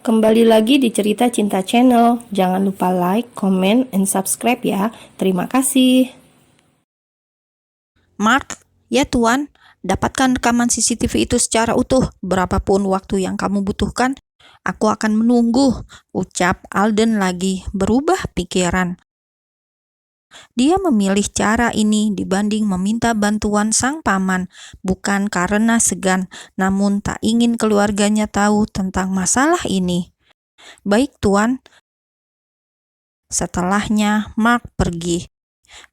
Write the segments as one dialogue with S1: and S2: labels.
S1: Kembali lagi di Cerita Cinta Channel. Jangan lupa like, comment, and subscribe ya. Terima kasih.
S2: Mark, ya tuan, dapatkan rekaman CCTV itu secara utuh. Berapapun waktu yang kamu butuhkan, aku akan menunggu, ucap Alden lagi berubah pikiran. Dia memilih cara ini dibanding meminta bantuan sang paman, bukan karena segan, namun tak ingin keluarganya tahu tentang masalah ini. Baik tuan. Setelahnya, Mark pergi.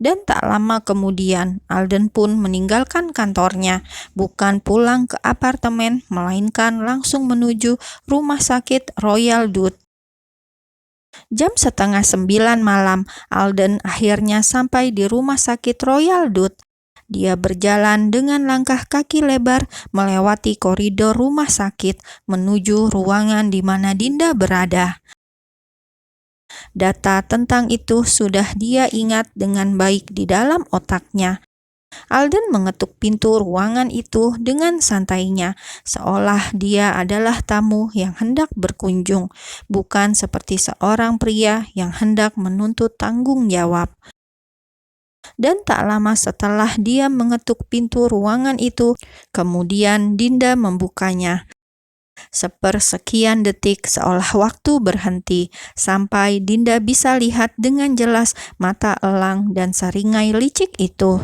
S2: Dan tak lama kemudian, Alden pun meninggalkan kantornya, bukan pulang ke apartemen, melainkan langsung menuju rumah sakit Royal Dutch. Jam 8:30 malam, Alden akhirnya sampai di rumah sakit Royal Dutch. Dia berjalan dengan langkah kaki lebar melewati koridor rumah sakit menuju ruangan di mana Dinda berada. Data tentang itu sudah dia ingat dengan baik di dalam otaknya. Alden mengetuk pintu ruangan itu dengan santainya, seolah dia adalah tamu yang hendak berkunjung, bukan seperti seorang pria yang hendak menuntut tanggung jawab. Dan tak lama setelah dia mengetuk pintu ruangan itu, kemudian Dinda membukanya. Sepersekian detik seolah waktu berhenti, sampai Dinda bisa lihat dengan jelas mata elang dan seringai licik itu.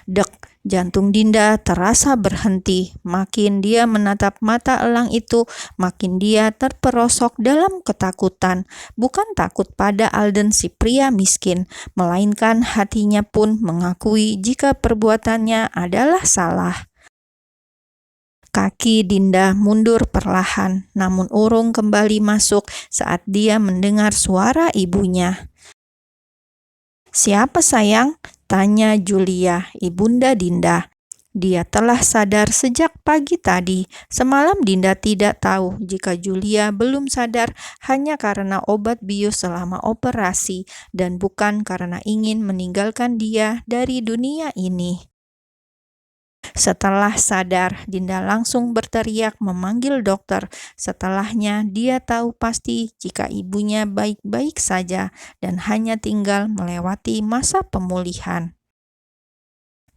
S2: Dek, jantung Dinda terasa berhenti. Makin dia menatap mata elang itu, makin dia terperosok dalam ketakutan. Bukan takut pada Alden si pria miskin, melainkan hatinya pun mengakui jika perbuatannya adalah salah. Kaki Dinda mundur perlahan, namun urung kembali masuk saat dia mendengar suara ibunya. "Siapa sayang?" tanya Julia, ibunda Dinda. Dia telah sadar sejak pagi tadi. Semalam Dinda tidak tahu jika Julia belum sadar hanya karena obat bius selama operasi dan bukan karena ingin meninggalkan dia dari dunia ini. Setelah sadar, Dinda langsung berteriak memanggil dokter. Setelahnya, dia tahu pasti jika ibunya baik-baik saja dan hanya tinggal melewati masa pemulihan.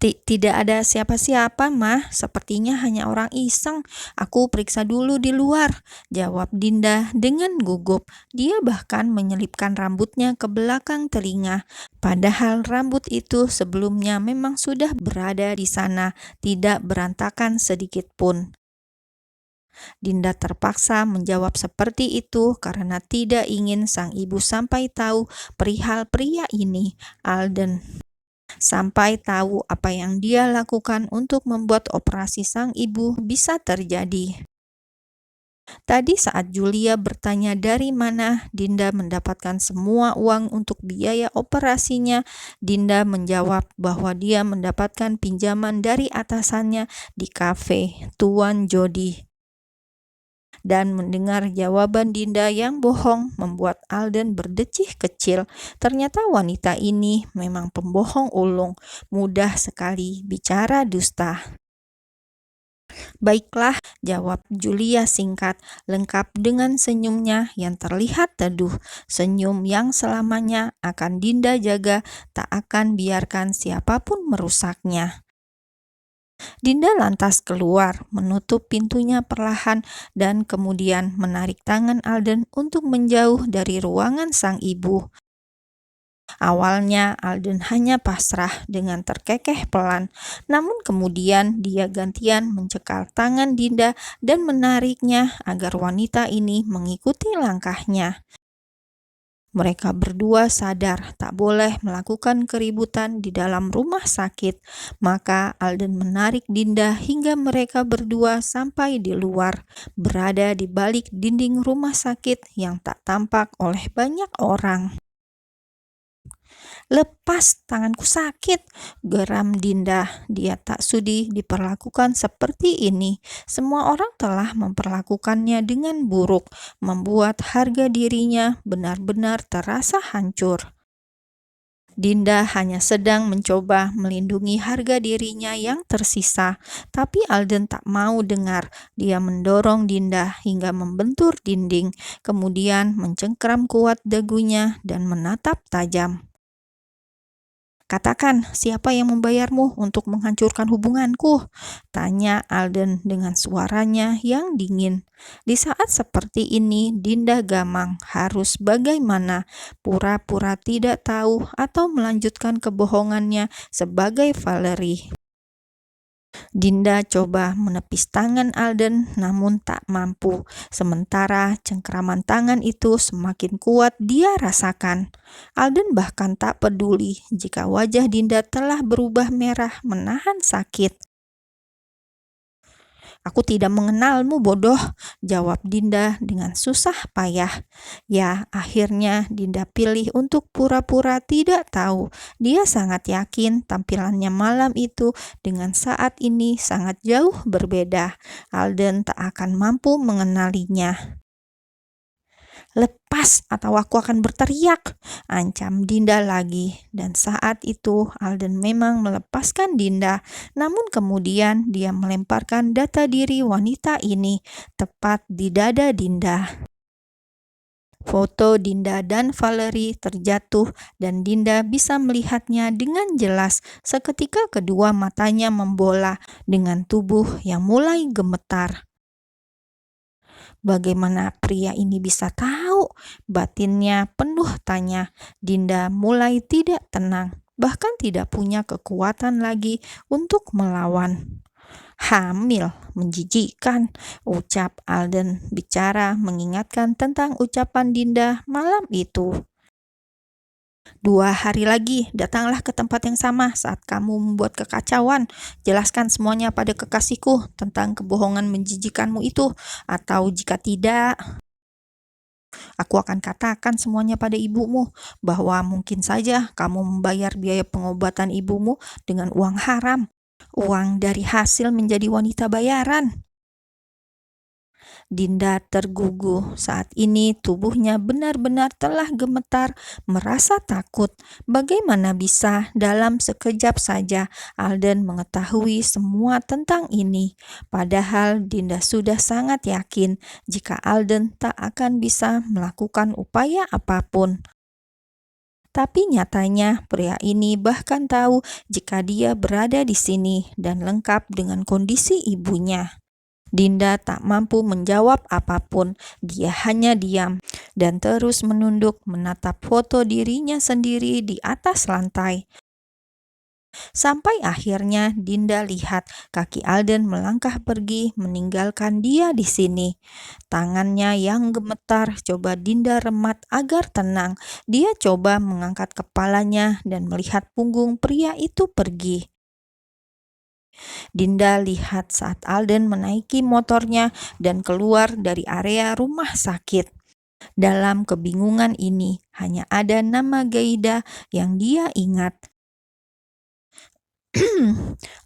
S2: Tidak ada siapa-siapa, Mah. Sepertinya hanya orang iseng. Aku periksa dulu di luar, jawab Dinda dengan gugup. Dia bahkan menyelipkan rambutnya ke belakang telinga. Padahal rambut itu sebelumnya memang sudah berada di sana, tidak berantakan sedikit pun. Dinda terpaksa menjawab seperti itu karena tidak ingin sang ibu sampai tahu perihal pria ini, Alden. Sampai tahu apa yang dia lakukan untuk membuat operasi sang ibu bisa terjadi. Tadi saat Julia bertanya dari mana Dinda mendapatkan semua uang untuk biaya operasinya, Dinda menjawab bahwa dia mendapatkan pinjaman dari atasannya di kafe Tuan Jody. Dan mendengar jawaban Dinda yang bohong membuat Alden berdecih kecil. Ternyata wanita ini memang pembohong ulung, mudah sekali bicara dusta. "Baiklah," jawab Julia singkat, lengkap dengan senyumnya yang terlihat teduh. Senyum yang selamanya akan Dinda jaga, tak akan biarkan siapapun merusaknya. Dinda lantas keluar, menutup pintunya perlahan, dan kemudian menarik tangan Alden untuk menjauh dari ruangan sang ibu. Awalnya Alden hanya pasrah dengan terkekeh pelan, namun kemudian dia gantian mencekal tangan Dinda dan menariknya agar wanita ini mengikuti langkahnya. Mereka berdua sadar tak boleh melakukan keributan di dalam rumah sakit, maka Alden menarik Dinda hingga mereka berdua sampai di luar, berada di balik dinding rumah sakit yang tak tampak oleh banyak orang. "Lepas, tanganku sakit," geram Dinda. Dia tak sudi diperlakukan seperti ini. Semua orang telah memperlakukannya dengan buruk, membuat harga dirinya benar-benar terasa hancur. Dinda hanya sedang mencoba melindungi harga dirinya yang tersisa, tapi Alden tak mau dengar. Dia mendorong Dinda hingga membentur dinding, kemudian mencengkram kuat dagunya dan menatap tajam. "Katakan, siapa yang membayarmu untuk menghancurkan hubunganku?" tanya Alden dengan suaranya yang dingin. Di saat seperti ini, Dinda Gamang harus bagaimana? Pura-pura tidak tahu atau melanjutkan kebohongannya sebagai Valerie. Dinda coba menepis tangan Alden, namun tak mampu. Sementara cengkraman tangan itu semakin kuat dia rasakan. Alden bahkan tak peduli jika wajah Dinda telah berubah merah menahan sakit. "Aku tidak mengenalmu, bodoh," jawab Dinda dengan susah payah. Ya, akhirnya Dinda pilih untuk pura-pura tidak tahu. Dia sangat yakin tampilannya malam itu dengan saat ini sangat jauh berbeda. Alden tak akan mampu mengenalinya. "Lepas atau aku akan berteriak," ancam Dinda lagi. Dan saat itu Alden memang melepaskan Dinda, namun kemudian dia melemparkan data diri wanita ini tepat di dada Dinda. Foto Dinda dan Valerie terjatuh dan Dinda bisa melihatnya dengan jelas. Seketika kedua matanya membola dengan tubuh yang mulai gemetar. Bagaimana pria ini bisa tahu? Batinnya penuh tanya. Dinda mulai tidak tenang, bahkan tidak punya kekuatan lagi untuk melawan. "Hamil, menjijikan," ucap Alden bicara mengingatkan tentang ucapan Dinda malam itu. "2 hari lagi, datanglah ke tempat yang sama saat kamu membuat kekacauan. Jelaskan semuanya pada kekasihku tentang kebohongan menjijikanmu itu, atau jika tidak, aku akan katakan semuanya pada ibumu, bahwa mungkin saja kamu membayar biaya pengobatan ibumu dengan uang haram, uang dari hasil menjadi wanita bayaran." Dinda tergugu. Saat ini tubuhnya benar-benar telah gemetar, merasa takut. Bagaimana bisa dalam sekejap saja Alden mengetahui semua tentang ini? Padahal Dinda sudah sangat yakin jika Alden tak akan bisa melakukan upaya apapun. Tapi nyatanya pria ini bahkan tahu jika dia berada di sini dan lengkap dengan kondisi ibunya. Dinda tak mampu menjawab apapun. Dia hanya diam dan terus menunduk menatap foto dirinya sendiri di atas lantai. Sampai akhirnya Dinda lihat kaki Alden melangkah pergi meninggalkan dia di sini. Tangannya yang gemetar coba Dinda remat agar tenang. Dia coba mengangkat kepalanya dan melihat punggung pria itu pergi. Dinda lihat saat Alden menaiki motornya dan keluar dari area rumah sakit. Dalam kebingungan ini, hanya ada nama Gaida yang dia ingat.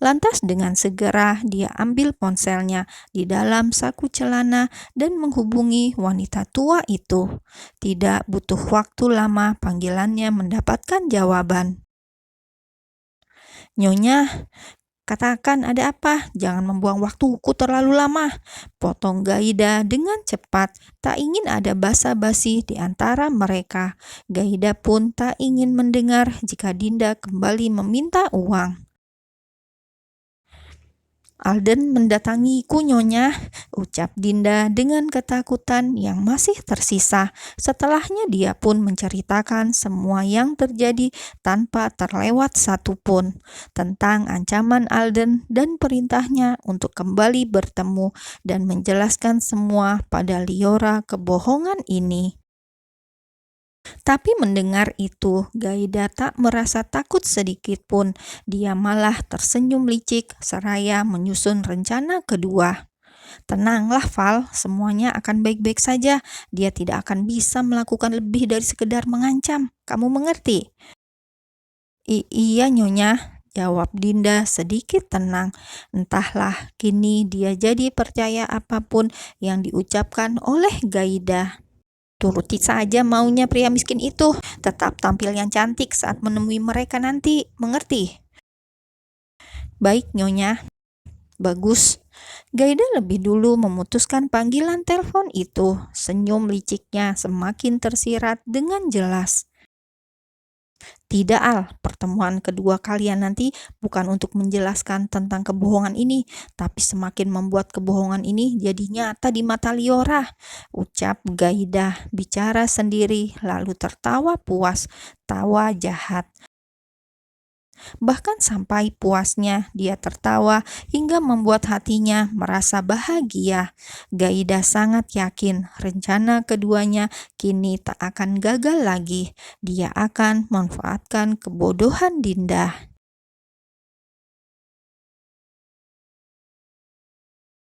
S2: Lantas dengan segera dia ambil ponselnya di dalam saku celana dan menghubungi wanita tua itu. Tidak butuh waktu lama panggilannya mendapatkan jawaban. "Nyonya, katakan ada apa? Jangan membuang waktuku terlalu lama," potong Gaida dengan cepat. Tak ingin ada basa-basi di antara mereka. Gaida pun tak ingin mendengar jika Dinda kembali meminta uang. "Alden mendatangiku, Nyonya," ucap Dinda dengan ketakutan yang masih tersisa. Setelahnya dia pun menceritakan semua yang terjadi tanpa terlewat satupun, tentang ancaman Alden dan perintahnya untuk kembali bertemu dan menjelaskan semua pada Liora kebohongan ini. Tapi mendengar itu, Gaida tak merasa takut sedikit pun. Dia malah tersenyum licik seraya menyusun rencana kedua. "Tenanglah, Val, semuanya akan baik-baik saja. Dia tidak akan bisa melakukan lebih dari sekedar mengancam. Kamu mengerti?" Iya, Nyonya," jawab Dinda sedikit tenang. Entahlah, kini dia jadi percaya apapun yang diucapkan oleh Gaida. Turuti saja maunya pria miskin itu. Tetap tampil yang cantik saat menemui mereka nanti, mengerti? Baik, Nyonya. Bagus. Gaida lebih dulu memutuskan panggilan telepon itu. Senyum liciknya semakin tersirat dengan jelas. Tidak, Al, pertemuan kedua kalian nanti bukan untuk menjelaskan tentang kebohongan ini, tapi semakin membuat kebohongan ini jadi nyata di mata Liora, ucap Gaida, bicara sendiri lalu tertawa puas, tawa jahat. Bahkan sampai puasnya dia tertawa hingga membuat hatinya merasa bahagia. Gaida sangat yakin rencana keduanya kini tak akan gagal lagi. Dia akan memanfaatkan kebodohan Dinda.